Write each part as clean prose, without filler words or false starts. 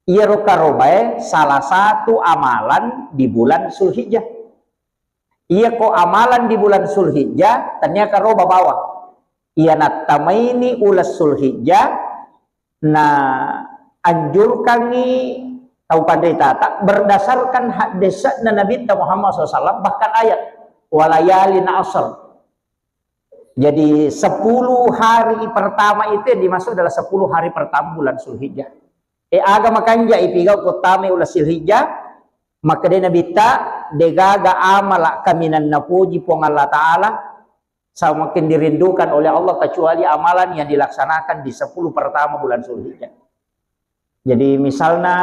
Iya rokarobae salah satu amalan di bulan Zulhijjah. Iya ko amalan di bulan Zulhijjah ternyata roba bawa. Iya natamaini ulas Zulhijjah na anjurkan ni tahu pandai tata berdasarkan hadis Nabi Muhammad SAW, bahkan ayat walayalin asr. Jadi 10 hari pertama itu yang dimaksud adalah 10 hari pertama bulan Zulhijjah. Agama kanja ipigaw kotame ulas Zulhijjah, maka dia nabita degaga amala kaminan napuji pong Allah Ta'ala semakin dirindukan oleh Allah kecuali amalan yang dilaksanakan di 10 pertama bulan Zulhijjah. Jadi misalnya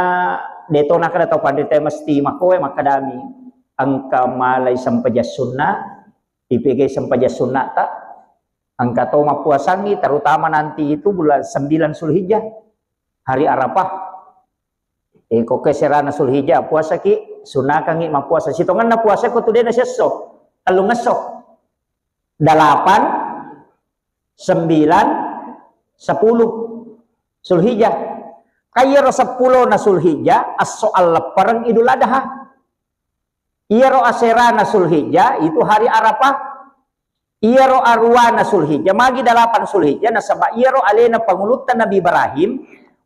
detona kada atau pandai mesti makowe makadami angka malai sampaja sunnah IPG sampaja sunnah tak angka toma puasangi terutama nanti itu bulan 9 Zulhijjah hari Arafah. Ko keserana Zulhijjah puasa ki sunnah kangi mapuasa sitongan na puasa ko tude na seso telu ngesok 8 9 10 Zulhijjah kaya ro 10 na Zulhijjah as-soal lepereng Idul Adha. Iya ro aserana Zulhijjah itu hari Arafah. Iya ro arwana Zulhijjah magi 8 Zulhijjah nasaba iya ro alena pangulutan Nabi Ibrahim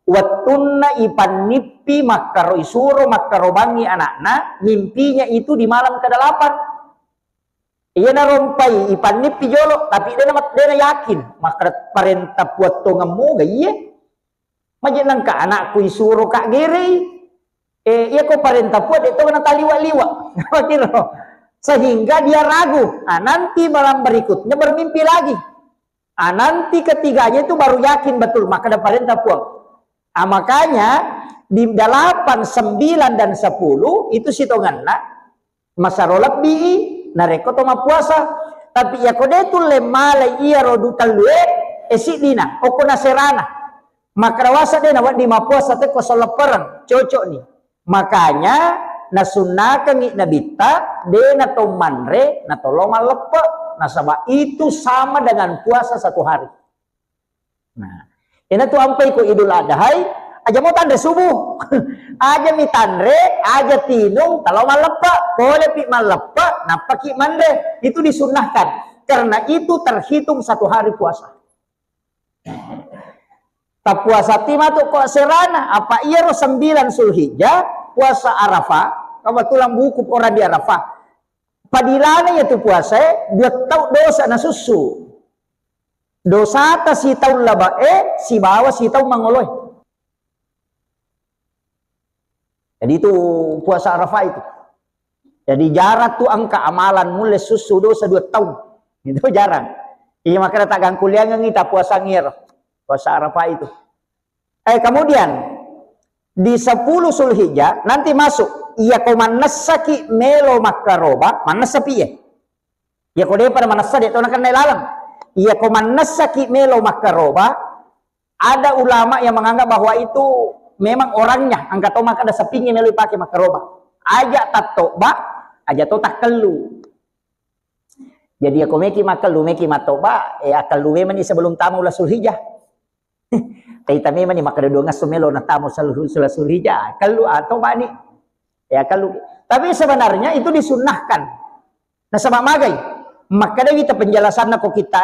wattunna ipan nipi makaro isuro makaro bangi anakna mimpinya itu di malam ke-8. Iya na rompai ipan nipi jolo tapi dia na yakin maka parenta puat tongemu gaya majenang ka anakku isuro kak gere iya ko parenta puat itu na taliwa-liwa sehingga dia ragu. Nanti malam berikutnya bermimpi lagi. Nanti ketiganya itu baru yakin betul maka ada parenta puat. Makanya di 8, 9 dan 10 itu sitonganna masarolak bi nareko toma puasa tapi ya kode itu lemale iya rodu talue esidina okona serana maka rawasa de nawat di mapuasa te ko leperang cocok nih. Makanya nasunnakan ni nabita de na to manre na tolongan lepe nasaba itu sama dengan puasa 1 hari. Nah ini tuh ampai ko Idul Adha aja mau tanda subuh aja mi tanre aja tinung kalau malepa boleh pi malepa napaki mande itu disunnahkan karena itu terhitung 1 hari puasa. Tak puasa tima tuh kok serana apa iya ro 9 Zulhijjah puasa Arafah kebetulan buku orang di Arafah padilane itu puasa dia tahu dosa na susu dosa ta si tahu labae si bawa si tahu mangoloy. Jadi itu puasa Arafah itu. Jadi jarang tuh angka amalan mulai susu dosa 2 tahun. Itu jarang. Iya makanya tak gang kuliah ngita puasa ngir. Puasa Arafah itu. Kemudian di 10 Zulhijjah nanti masuk iya ko manasaki melo makaroba manasapi ya. Ya ko dia pada manasa dia tahu kan lalang. Iya ko manasaki melo makaroba ada ulama yang menganggap bahwa itu memang orangnya angkat tomak ada sepingin melo pakai makaroba. Aja tatoba aja to takelu. Jadi aku meki makalu meki matoba akalu memang sebelum tamu ulah Zulhijjah. Kita memang ni makada dua ngasumelo na tamu Zulhijjah. Kalau atau bani ya kalau tapi sebenarnya itu disunnahkan. Nah sama magai maka dia kita penjelasan ko kita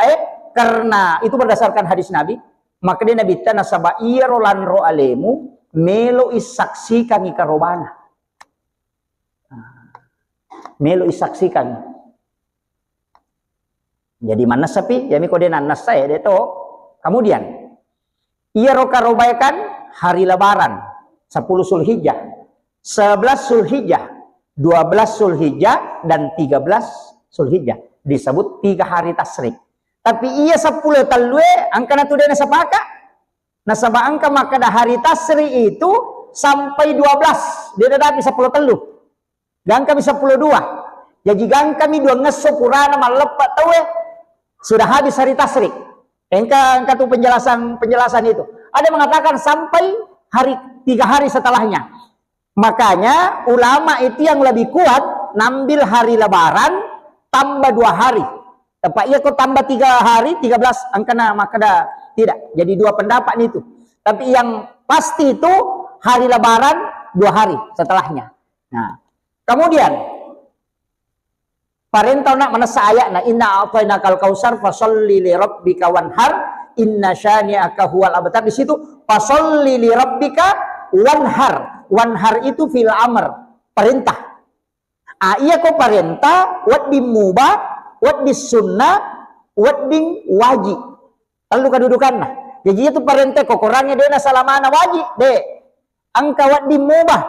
karena itu berdasarkan hadis Nabi maka dia Nabi tanah sabah iya rolan ro alemu melo isaksikan ikarobana melo isaksikan jadi mana sapi jadi kode nanas saya deto kemudian iya rokarobaikan hari lebaran 10 Zulhijjah 11 Zulhijjah 12 Zulhijjah dan 13 Zulhijjah disebut 3 hari tasrik. Tapi iya 10 talwe angka na tudena sapaka. Nasaba angka maka dah hari tasri itu sampai 12. Dia dah bisa 10 telu. Gang kami 10 2. Jadi gang kami 2 ngeso purana malepat tawe sudah habis hari tasrik. Engka tuh penjelasan itu. Ada yang mengatakan sampai hari 3 hari setelahnya. Makanya ulama itu yang lebih kuat nambil hari lebaran tambah 2 hari. Tepat iya kok tambah 3 hari 13 angka maka dah tidak. Jadi 2 pendapat itu. Tapi yang pasti itu hari lebaran 2 hari setelahnya. Nah, kemudian perintah nak menasa ayat na inna a'tainakal kausar fasholli li rabbika wanhar inna syani'aka huwal abtar. Di situ fasholli li rabbika wanhar. Wanhar itu fil amr, perintah. Iya ko perintah wat di mubah, wat di sunnah, wat di wajib. Lalu kedudukan nah. Jadi itu perintah kok kurangnya dia salamana wajib deh. Angka wat di mubah.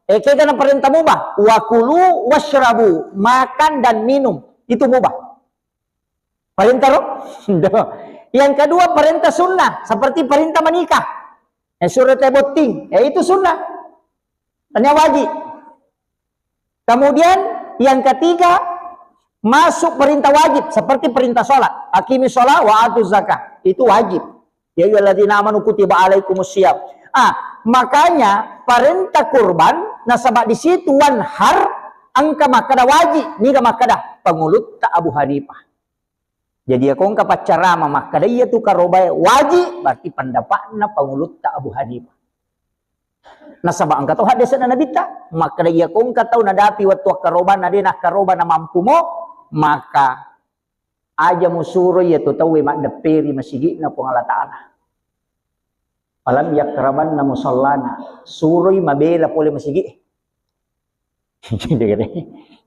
Kita na perintah mubah. Wakulu washrabu, makan dan minum itu mubah. Perintah roh. Yang kedua perintah sunnah, seperti perintah menikah. Surat eboting, itu sunnah. Hanya wajib. Kemudian yang ketiga masuk perintah wajib seperti perintah sholat. Aqimi sholat wa atuz zakah. Itu wajib. Ya ayyuhalladzina amanu kutiba alaikumusiyam. Makanya perintah kurban nasabak di situ wanhar angka makada wajib ni ka makada pengulut ta Abu Hanifah. Jadi aku angka pacarama makada iya tu karobai wajib berarti pendapatna pengulut ta Abu Hanifah. Nasabak angka tau hadis na Nabi ta makada iya ko angka tau nadapi waktu karoban na karoban na mampu mo maka aja musuro iya tu tau mak deperi masigi na po Allah Taala. Alam yakraman na musallana suroy mabela pole masigi.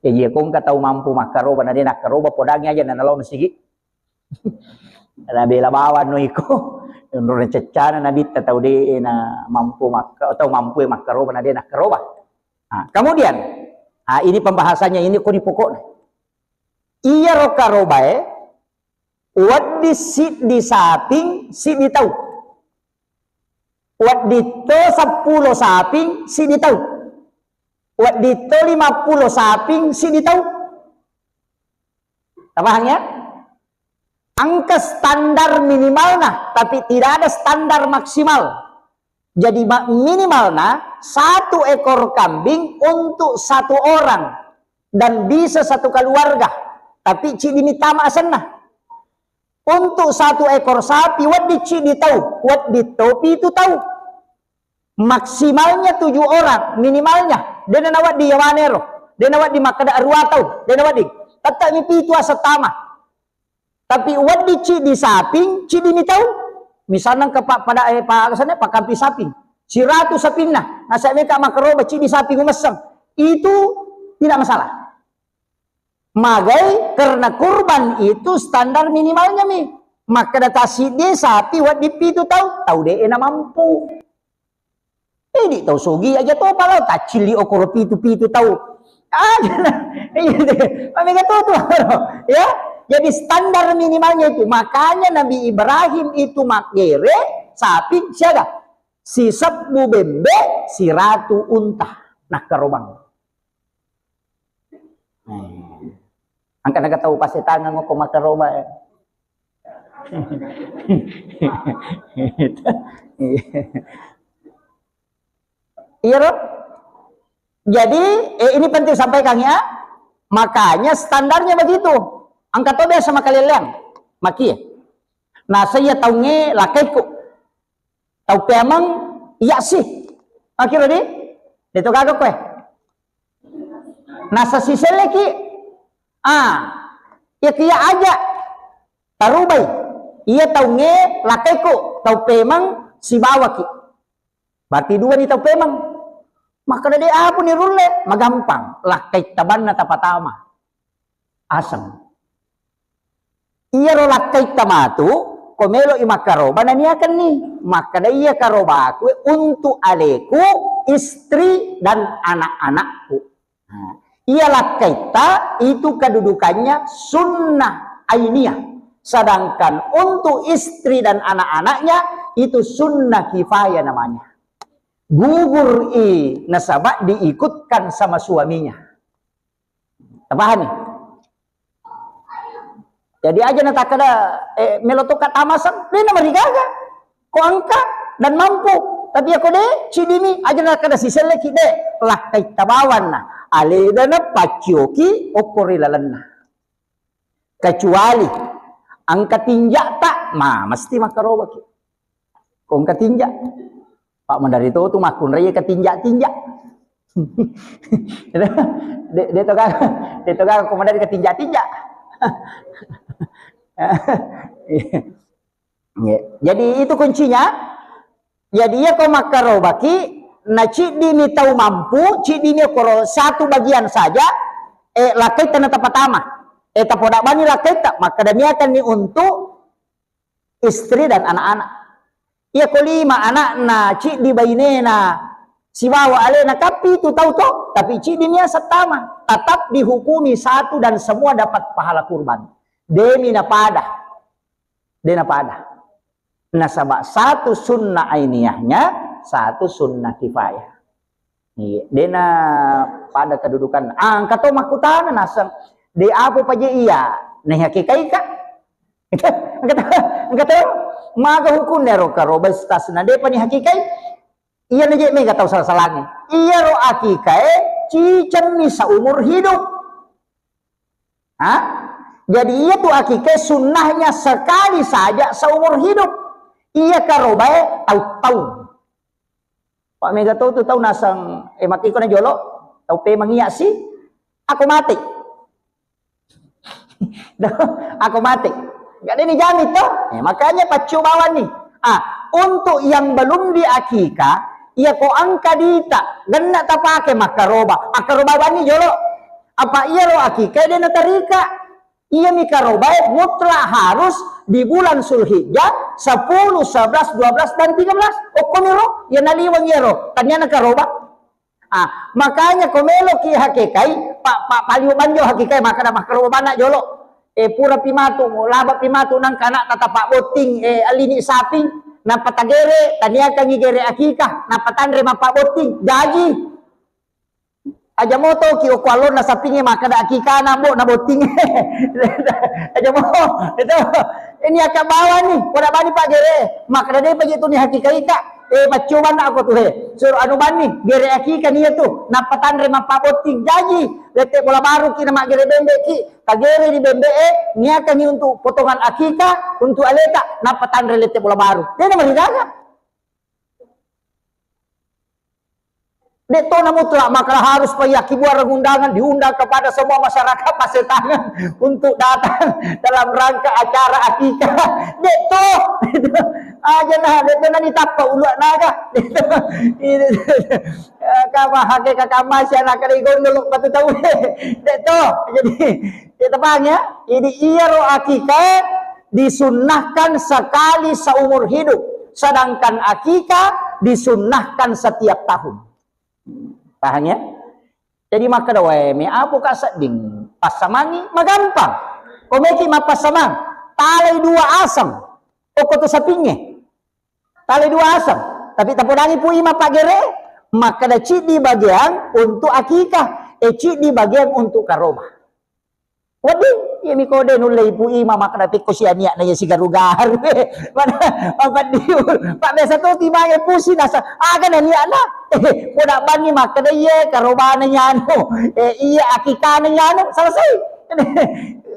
Jadi kung kataw mampu makaroba na din nakaroba podangnya aja na nalaw masigi. Nabela bawan no iko. Yung ron cecana na bit tataw di na mampu atau mampu makaroba na din nakaroba. Kemudian ini pembahasannya ini ko di pokok. Iya ro karoba wat di sit di saping sit di tau. Wat dito 10 saping si ditaw. Wat dito 50 saping si ditaw. Tapahannya? Angka standar minimal nah, tapi tidak ada standar maksimal. Jadi minimal nah 1 ekor kambing untuk 1 orang dan bisa 1 keluarga. Tapi cidi tama asan nah. Untuk 1 ekor sapi wat di cidi tahu, wat di topi itu tahu. Maksimalnya 7 orang, minimalnya. Dia nawat di Yamanero, dia nawat di Makada Arwatau, dia nawat di. Tetap mipi itu asa tama. Tapi wat di cidi saping, cidi ni tahu. Misalnya ke pak pada pak sana pak kampi saping, si ratu saping nah, nasa mereka makaroba cidi saping umesem, itu tidak masalah. Magai karena kurban itu standar minimalnya mi. Maka data si dia sapi wat di pitu tahu dia enak mampu. Ini tahu sogi aja tuh kalau tak cili okor pitu tahu. Mereka tuh ya. Jadi standar minimalnya itu. Makanya Nabi Ibrahim itu makgere sapi siaga. Si sebu bembe, si ratu unta. Nah kerobang. Angka naga tahu pasti tangan ngoko makaroba ya. Iya Rob. Jadi ini penting sampaikan ya. Makanya standarnya begitu. Angkat tobe sama kalian maki. Nah saya tahu nge lakaiku. Tahu pemang iya sih. Akhirnya di itu kagak kue. Nah sasise lagi. Ya kia aja. Tarubai. Iya tahu nge lakaiku. Tahu pemang si bawaki. Berarti 2 nih tahu pemang. Maka dari apa nih rulet? Magampang. Lakai taban na tapatama. Asam. Iya ro lakai tamatu. Komelo imakaroba na niya kan nih. Maka dari iya karoba aku untuk aleku, istri dan anak-anakku. Nah, iya lakai ta itu kedudukannya sunnah ainiyah. Sedangkan untuk istri dan anak-anaknya itu sunnah kifayah namanya. Gugur nasabak diikutkan sama suaminya. Paham nih? Jadi aja nata kada melotokat amasan, dia nama digaga. Ko angka dan mampu. Tapi aku deh cidimi aja nata kada siseleki deh lah kait tabawan na. Ale dana pacioki okori lalanna. Kecuali angka tinjak tak, mesti makaroba ki. Ko angka tinjak. Pak Mandari itu tuh makun raya ketinjak-tinjak. Dia tuh kan komandari ketinjak-tinjak. Jadi itu kuncinya. Jadi ya kau makarobaki, na cik dini tahu mampu, cik dini kalau satu bagian saja, lakai tanah pertama, tapodak bani lakai tak, maka demiakan ni untuk istri dan anak-anak. Ia ko 5 anak na cik di baine na si bawa ale na kapi tu tahu toh, tapi cik di nia setama tetap dihukumi satu dan semua dapat pahala kurban. Demi na pada. Dena pada. Nah sabak satu sunnah ainiyahnya, satu sunnah kifayah. Iya, dena pada kedudukan angkat to makutana nasang de apa paje iya, nah hakikai ka. Angkat maga hukum nero karo bestas na de pani hakikai iya na je mega tahu salah-salahnya iya ro akikai cicen ni seumur hidup. Jadi iya tuh akikai sunnahnya sekali saja seumur hidup. Iya karo bae tahu Pak mega tahu nasang maki ko na jolo tahu pe mangiya si aku mati. Aku mati. Gak ada dijamit toh. Makanya pacubawan nih. Untuk yang belum diakika, ia ko angka dita, gana tak pakai makaroba. Akaroba bani jolo. Apa iya lo akika dia natarika? Iya mikaroba mutlak harus di bulan Zulhijjah 10, 11, 12 dan 13. Komero ya naliwang yero. Tanya nakaroba. Makanya komelo ki hakikai, pak paliu banjo hakikai maka makaroba bana jolo. Pura pimatu, laba pimatu nang kanak tatapak boting, alini sapi, napatagere, tania kangi gere akika, napatandre mapak boting, gaji. Aja moto ki okwalon na sapinge maka da akika na boting. Aja mo, itu ini akak bawa nih, pada bani pak gere, maka da pagi itu nih hakika ika. Macuman aku tuh suruh anu bani gere akika nih tuh, napatandre mapak boting, gaji. Lete bola baru ki nama gere bembe ki kagere di bembe niakan ni untuk potongan akika untuk aleta napatan lete bola baru dia nama dijaga deto na mutlak maka harus payaki buat undangan diundang kepada semua masyarakat Pasetangan untuk datang dalam rangka acara akika deto aja nah deto na ditapa ulak naga kama hake kakama si anak karigon dulu batu tahu deto jadi tebang ya ini iya ro akika disunnahkan sekali seumur hidup sedangkan akika disunnahkan setiap tahun. Paham ya? Jadi maka dawe me apo ka sading pasamangi magampang. Komeki mapasamang talay 2 asam. O to sapinge. Talay 2 asam. Tapi tapodangi pu ima pagere maka da ci di bagian untuk akikah, ci di bagian untuk karoba. Wadi ya mi kode nulai pu ima maka da pikko sia niya na si garugar. Mana apa diul. Pak biasa to timange pusi nasa aga na niya na. Poda bani maka da ye karoba na nyano. Iya akikah na nyano selesai.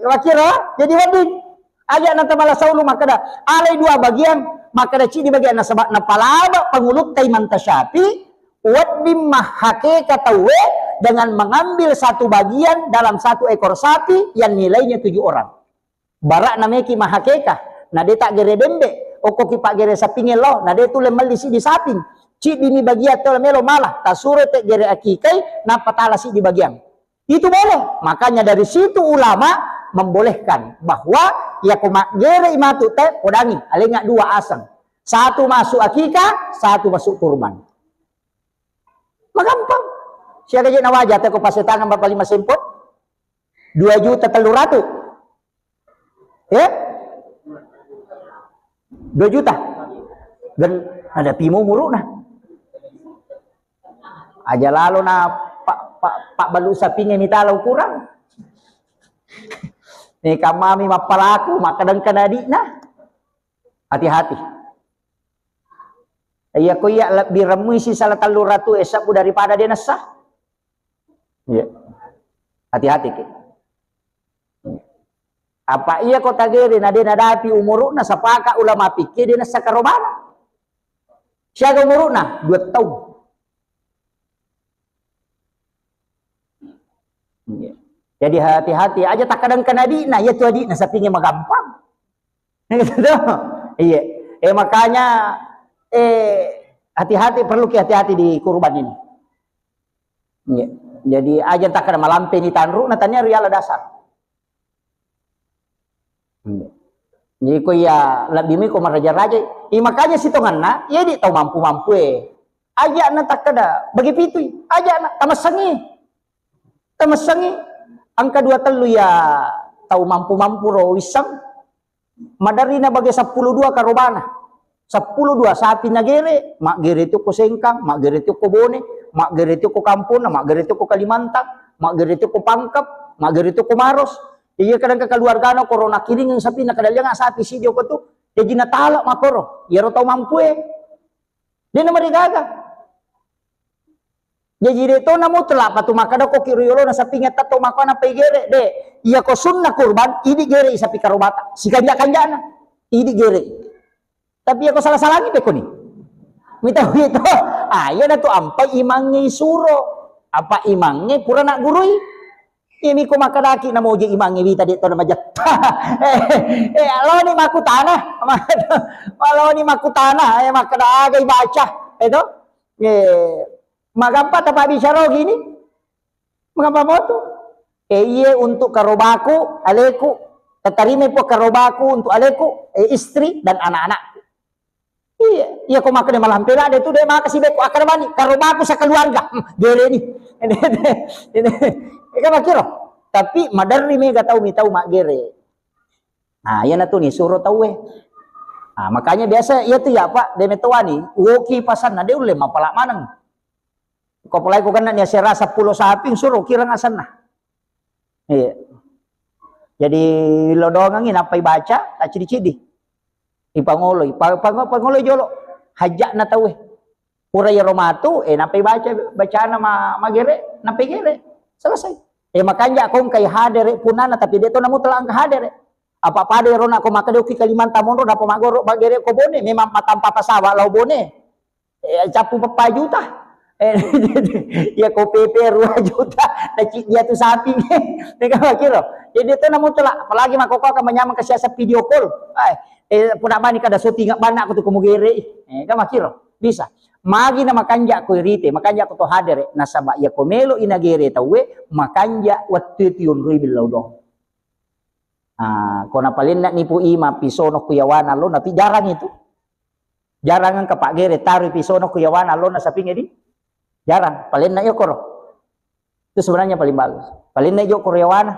Wakira jadi wadi aja nanti malah saulu maka da alai 2 bagian maka da ci di bagian na sabak na palaba panguluk tay mantasyapi wadi mahake katawe dengan mengambil satu bagian dalam 1 ekor sapi yang nilainya 7 orang. Barak nameki mahakeka. Nah dia tak gere bembe. Oko ki pak gere sapinge lo. Nah dia tu lemel di bagian. Cik dini bagian tu melo malah. Tak suruh tek gere akikai. Napa tala si di bagian. Itu boleh. Makanya dari situ ulama membolehkan. Bahwa ya kumak gere imatu tek podangi. Alengak 2 asang. 1 masuk akikah. 1 masuk kurban. Magampang. Siapa je nawajah teko Pasetangan berapa 5 sempot 2.300.000 ya 2 juta dan ada pimo muruk nah aja lalu na pak balu sapinge mitalau kurang nih kamami mapalaku makadang kanadi nah hati-hati iya ko iya lebih remui si salah 300 esapu daripada dia nasah. Ya. Hati-hati ke. Apa iya kota gere na dia nadapi umuruk na sapaka ulama pikir dia na sakarobana. Siaga umurna 2 tahun. Jadi hati-hati aja tak kadang kena adina, ya tuh adina sapinya mah gampang. Gitu. Iya. Makanya hati-hati, perlu hati-hati di kurban ini. Iya. Jadi aja tak kada malampe ni tanru natanya riala dasar. Iya. Jadi ko ya lebih mi ko maraja-raja. Makanya sitonganna ya di tau mampu-mampu aja na tak kada bagi pitu. Aja na tamasangi. Tamasangi. Angka 2 telu ya tau mampu-mampu ro wisang. Madarina bagi 10-2 karobana. 10-2 sapi nagere, mak gere itu ko Sengkang, mak gere itu ko Bone, mak gere itu ko Kampuna, mak gere itu ko Kalimantan, mak gere itu ko Pangkep, mak gere itu ko Maros. Iya kadang ke keluargana corona kiring yang sapi nak kadang sapi si dia ko tu, dia jina talak makoro, ya ro tau mampu dia nama digaga. Jadi itu namu telak patu makada ko kiriyolo na sapi ngeta to makana pe gere de. Iya ko sunna kurban, ini gere sapi karobata. Si kanja-kanjana, ini gere. Tapi ako salah-salah ni peko ni. Mita itu, ya na to ampai imangi suro. Apa imangi pura nak gurui? Ini ko makadaki na moje imangi bita dito na majat. Lo ni makutana. Lo ni makutana, makadagay baca. Ito. Magampa tapa bicara gini. Magampa mo to. Iye untuk karobaku, aleku. Tatarime po karobaku untuk aleku, istri dan anak-anak. Iya ko makan malam pela itu deh makasih beko akan mani karobaku sa keluarga. Gere ni. Ini kan makiro. Tapi madarri me tahu mi tahu mak gere. Nah, yan na to ni suro tahu Nah, makanya biasa iya tuh ya Pak, demetowani, uoki pasan na de ule mapala manang. Ko pulai ko kana niya sera 10 saping suruh kirang asan na. Iya. Jadi lodongan napay baca tak cidi-cidi. Ipangoloy, pangoloy jolo. Hajak na tahu Pura ya romatu, napay bacaan na magere, napay gere. Selesai. Makanya kung kay hadere punana tapi dito na mo talang hadere. Apa-apa de ron ako makadoki Kalimantan mo ro dapo magoro bagere ko Bone, memang matampa pasawa law Bone. Capu pa juta. Ya ko PP 2 juta na dia tu sapi. Teka makiro. Jadi dito na mo tala, apalagi makoko ka manyamang kasi sa video call. Puna ba ni kada suti nga bana ko to kumugere. Ka makiro. Bisa. Magi na makanja ko irite, makanja ko to hadere nasaba ya komelo inagere tawe makanja wattitiun ribil lawdo. Kona palin na ni po ima pisono kuyawana lo na jarang itu. Jarang ang kapak gere taruh pisono kuyawana lo na saping di. Jarang, palin na yo koro. Itu sebenarnya paling bagus. Palin na yo kuyawana.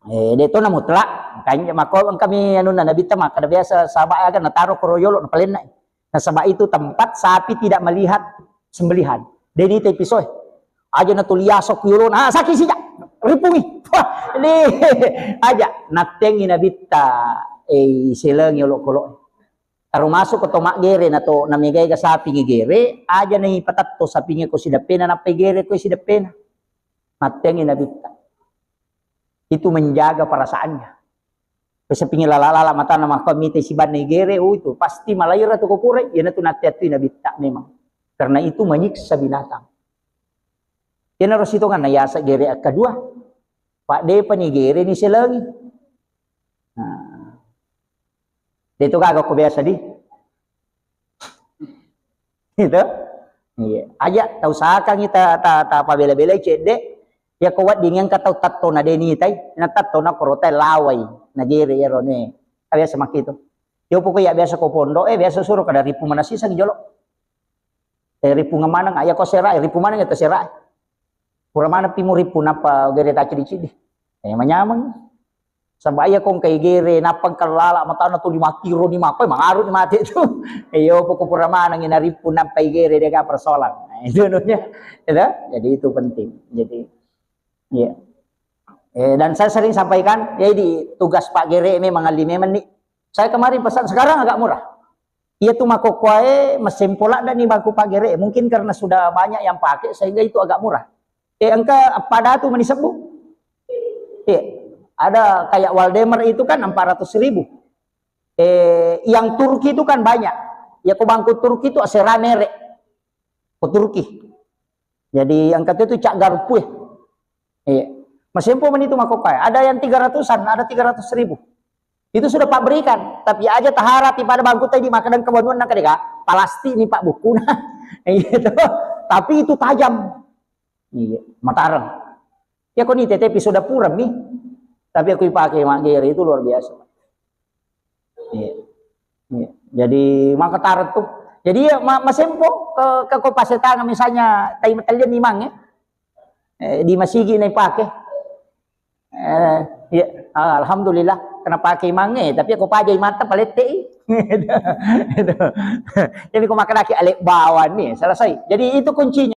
Dito na mutlak, makanya mako kami anu na nabita maka biasa sabak akan nataruh koroyolo na palin na. Nasaba itu tempat sapi tidak melihat sembelihan. Deni te pisoy. Aja na tuliasok yulo na sakit sija. Ripungi. Ini aja nateng inabita silang yulo kolo. Taru masuk ke tomak gere na to namigay ka sapi ngigere aja na ipatat to sapi ko sidapena na pegere ko sidapena. Nateng inabita. Itu menjaga perasaannya. Kasi pingilalala mata na makamite si ban negere itu pasti malayra to kupure yan to natiatu nabita memang karena itu menyiksa binatang. Yan harus itu kan nayasa gere at kedua Pak de panigere ni silangi. Nah. Dito ka ko biasa di. Itu. Iya. Aja tau sakang kita ta pabela-bela cede ya kuat dengan kata tatto na deni tay na tatto na korote laway nagiri ya rone biasa makito yo po ya biasa ko pondo biasa suruh kada ripu mana sisang jolo ripu ngamanang aya ko sera ripu mana ngata sera pura mana pimu ripu napa gere ta cidi-cidi manyamang sabaya kong kay gere napang kalala mata na to 5 kilo ni makoy mangarut ni mati itu yo po ko pura mana nginaripu napay gere dega persoalan itu nunya jadi itu penting jadi ya. Dan saya sering sampaikan, jadi tugas Pak Gere memang alimemen nih. Saya kemarin pesan sekarang agak murah. Ia tuh makokuae mesin pola dan nih baku Pak Gere. Mungkin karena sudah banyak yang pakai sehingga itu agak murah. Angka pada tuh menisebu. Ada kayak Waldemar itu kan 400.000. Yang Turki itu kan banyak. Ya ko bangku Turki itu asera merek. Ko Turki. Jadi yang kata itu cak garpu ya. Iya. Masempo men itu mako kaya. Ada yang 300-an, ada 300.000. Itu sudah Pak berikan, tapi aja taharap pada bangku tadi makanan kebanuan nak kadeka. Palasti nih Pak buku nah. Gitu. Tapi itu tajam. Iya, Mataram. Ya kok nih TTP sudah puram nih. Tapi aku pakai Magere itu luar biasa. Iya. Iya. Jadi maka tarat tuh. Jadi ya masempo ke Pasetanga misalnya tai metalian nimang ya. Di Masigi na pakai. Ya, alhamdulillah kena pakai mange tapi aku pajai mata palete. Jadi aku makan lagi alek bawan nih selesai. Jadi itu kuncinya.